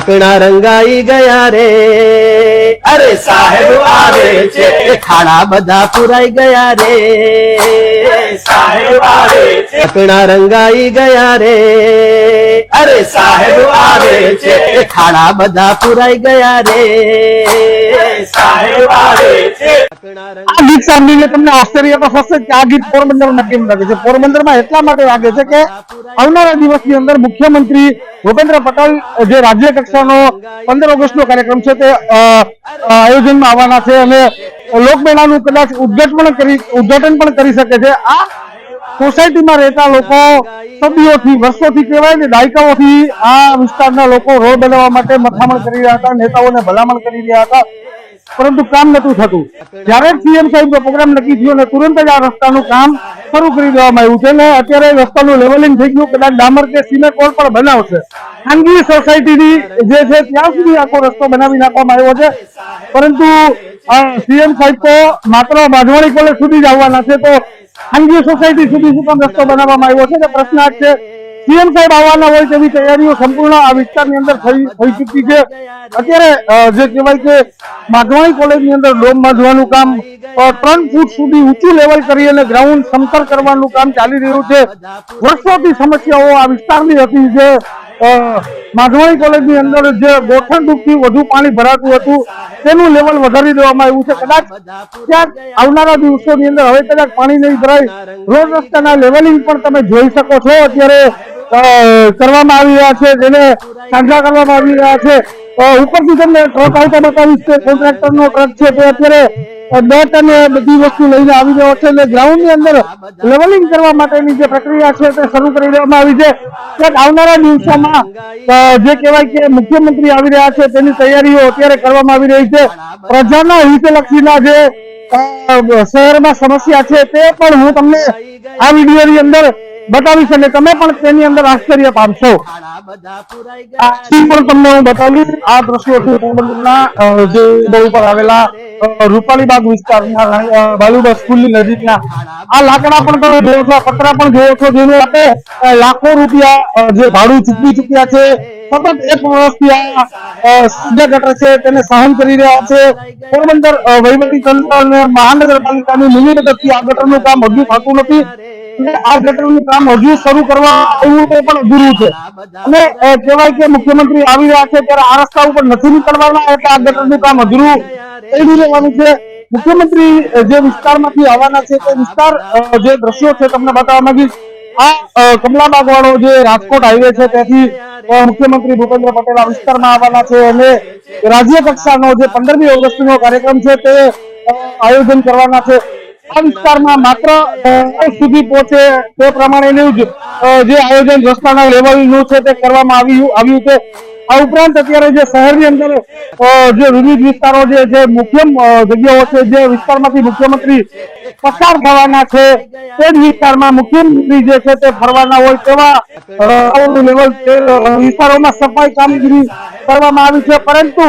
ઢાંકણા રંગાઈ ગયા રે, અરે સાહેબ આવે છે, ખાડા બધા પુરાઈ ગયા રે, સાહેબ આવે છે, ઢાંકણા રંગાઈ ગયા રે, અરે સાહેબ આવે છે, ખાડા બધા પુરાઈ ગયા રે, સાહેબ આવે છે। આ ગીત સાંભળીને તમને આશ્ચર્ય તો થશે કે આ ગીત પોરબંદરમાં કેમ લાગે છે। પોરબંદરમાં એટલા માટે લાગે છે કે આવનારા દિવસની અંદર મુખ્યમંત્રી ભૂપેન્દ્ર પટેલ જે રાજ્ય કક્ષાનો 15 ઓગસ્ટનો કાર્યક્રમ છે તે આયોજનમાં આવવાના છે અને લોકમેળાનું કદાચ ઉદ્ઘાટન પણ કરી શકે છે। આ સોસાયટીમાં રહેતા લોકો સદીઓથી વર્ષોથી કહેવાય ને દાયકાઓથી આ વિસ્તારના લોકો રોડ બનાવવા માટે મથામણ કરી રહ્યા હતા, નેતાઓને ભલામણ કરી રહ્યા હતા, પરંતુ કામ નતું થતું। જ્યારે સીએમ સાહેબનો પ્રોગ્રામ નક્કી થયો ને તુરંત જ આ રસ્તાનું કામ શરૂ કરી દેવામાં આવ્યું છે ને અત્યારે રસ્તાનું લેવલિંગ થઈ ગયું, કદાચ ડામર કે સિમેન્ટ રોડ પણ બનાવશે। ખાનગી સોસાયટીની જે છે ત્યાં સુધી આખો રસ્તો બનાવી નાખવામાં આવ્યો છે, પરંતુ સીએમ સાહેબ તો માત્ર બાંધવાણી કોલેજ સુધી જ આવવાના છે, તો ખાનગી સોસાયટી સુધી શું કામ રસ્તો બનાવવામાં આવ્યો છે? પ્રશ્ન આ છે। સીએમ સાહેબ આવવાના હોય તેવી તૈયારીઓ સંપૂર્ણ આ વિસ્તારની અંદર થઈ ચૂકી છે। અત્યારે જે કહેવાય કે માધવાણી કોલેજની અંદર ડોમ બાંધવાનું કામ 3 ફૂટ સુધી ઊંચું લેવલ કરી અને ગ્રાઉન્ડ સમતલ કરવાનું કામ ચાલી રહ્યું છે। વર્ષોથી સમસ્યાઓ આ વિસ્તારની હતી, જે માધવાણી કોલેજની અંદર જે ગોઠણથી વધુ પાણી ભરાતું હતું તેનું લેવલ વધારી દેવામાં આવ્યું છે। કદાચ ત્યાં આવનારા દિવસોની અંદર હવે કદાચ પાણી નહીં ભરાય, રોડ રસ્તાના લેવલિંગ પણ તમે જોઈ શકો છો અત્યારે કરવામાં આવી રહ્યા છે, જેને સાંધા કરવામાં આવી રહ્યા છે। ઉપરથી તમને ટ્રક આવતા બતાવીશ કે કોન્ટ્રાક્ટરનો ટ્રક છે તે અત્યારે દટ અને બધી વસ્તુ લઈને આવી રહ્યો છે અને ગ્રાઉન્ડની અંદર લેવલિંગ કરવા માટેની જે પ્રક્રિયા છે તે શરૂ કરી દેવામાં આવી છે। ત્યારે આવનારા દિવસોમાં જે કહેવાય કે મુખ્યમંત્રી આવી રહ્યા છે તેની તૈયારીઓ અત્યારે કરવામાં આવી રહી છે। પ્રજાના હિતલક્ષીના જે શહેરમાં સમસ્યા છે તે પણ હું તમને આ વિડીયોની અંદર બતાવીશ અને તમે પણ તેની અંદર આશ્ચર્ય પામશો। પણ તમને હું બતાવીશ આ દ્રશ્યો છે પોરબંદરના જે રોડ ઉપર આવેલા રૂપાલીબાગ વિસ્તારના બાલુબા સ્કૂલની નજીકના। આ લાકડા પણ તમે જોવો છો, પતરા પણ જોવો છો, જેનું આપણે લાખો રૂપિયા જે ભાડું ચૂકવી ચૂક્યા છે। સતત 1 વર્ષથી આ ગટર છે તેને સહન કરી રહ્યા છે। પોરબંદર વહીવટી તંત્ર અને મહાનગરપાલિકાની મિલી મદદથી આ ગટરનું કામ હજુ થતું નથી, આ ગટરનું કામ હજુ શરૂ કરવા આવ્યું તે પણ અધૂરું છે અને કહેવાય કે મુખ્યમંત્રી આવી રહ્યા છે ત્યારે આ રસ્તા ઉપર નથી નીકળવાના, એટલે આ ગટરનું કામ અધૂરું થઈ રહેવાનું છે। મુખ્યમંત્રી જે વિસ્તારમાંથી આવવાના છે તે વિસ્તાર જે દ્રશ્યો છે તમને બતાવવા માંગીશ। આ કમલાબાગ વાળો જે રાજકોટ હાઈવે છે ત્યાંથી મુખ્યમંત્રી ભૂપેન્દ્ર પટેલ આ વિસ્તારમાં આવવાના છે અને રાજ્ય કક્ષાનો જે 15મી ઓગસ્ટનો કાર્યક્રમ છે તે આયોજન કરવાના છે। આ વિસ્તારમાં માત્ર સુધી પહોંચે તે પ્રમાણેનું જ જે આયોજન રસ્તાના લેવલનું છે તે કરવામાં આવ્યું છે। આ ઉપરાંત અત્યારે જે શહેરની અંદર જે વિવિધ વિસ્તારો જે મુખ્ય જગ્યાઓ છે જે વિસ્તારમાંથી મુખ્યમંત્રી પસાર થવાના છે તે જ વિસ્તારમાં મુખ્યમંત્રી જે છે તે ફરવાના હોય તેવા લેવલ વિસ્તારોમાં સફાઈ કામગીરી કરવામાં આવી છે, પરંતુ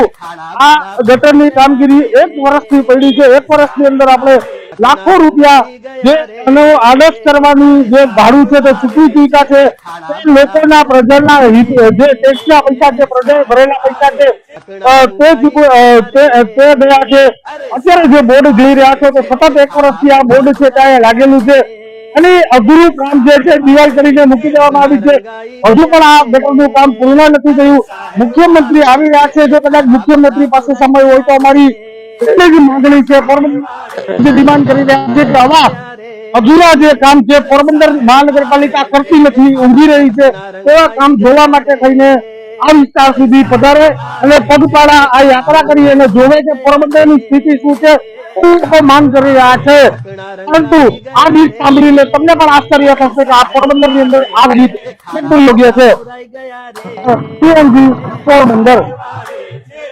આ ગટરની કામગીરી 1 વર્ષથી પડી છે। 1 વર્ષની અંદર આપણે લાખો રૂપિયા જે આદર્શ કરવાની જે ભાડું છે તે ચૂકવી ચૂક્યા છે। લોકોના પ્રજાના જે ટેક્સના પૈસા છે, પ્રજાએ ભરેલા પૈસા છે તે ગયા છે। અત્યારે જે બોર્ડ જોઈ રહ્યા છો તો સતત 1 વર્ષથી આ બોર્ડ છે ત્યાં લાગેલું છે અને અધૂરું કામ જે છે દિવાલ કરીને મૂકી દેવામાં આવી છે। હજુ પણ આ ગટરનું કામ પૂર્ણ નથી થયું। મુખ્યમંત્રી આવી રહ્યા છે, જો કદાચ મુખ્યમંત્રી પાસે સમય હોય તો અમારી એટલી જ માંગણી છે, પોરબંદર ડિમાન્ડ કરી રહ્યા છે કે આવા અધૂરા જે કામ છે પોરબંદર મહાનગરપાલિકા કરતી નથી, ઊંઘી રહી છે, તેવા કામ જોવા માટે થઈને આ વિસ્તાર સુધી પધારે અને પગપાળા આ યાત્રા કરી અને જોવે કે પોરબંદરની સ્થિતિ શું છે તે માંગ કરી રહ્યા છે। પરંતુ આ ગીત સાંભળીને તમને પણ આશ્ચર્ય થશે કે આ પોરબંદરની અંદર આ ગીત કેટલું યોગ્ય છે। પોરબંદર।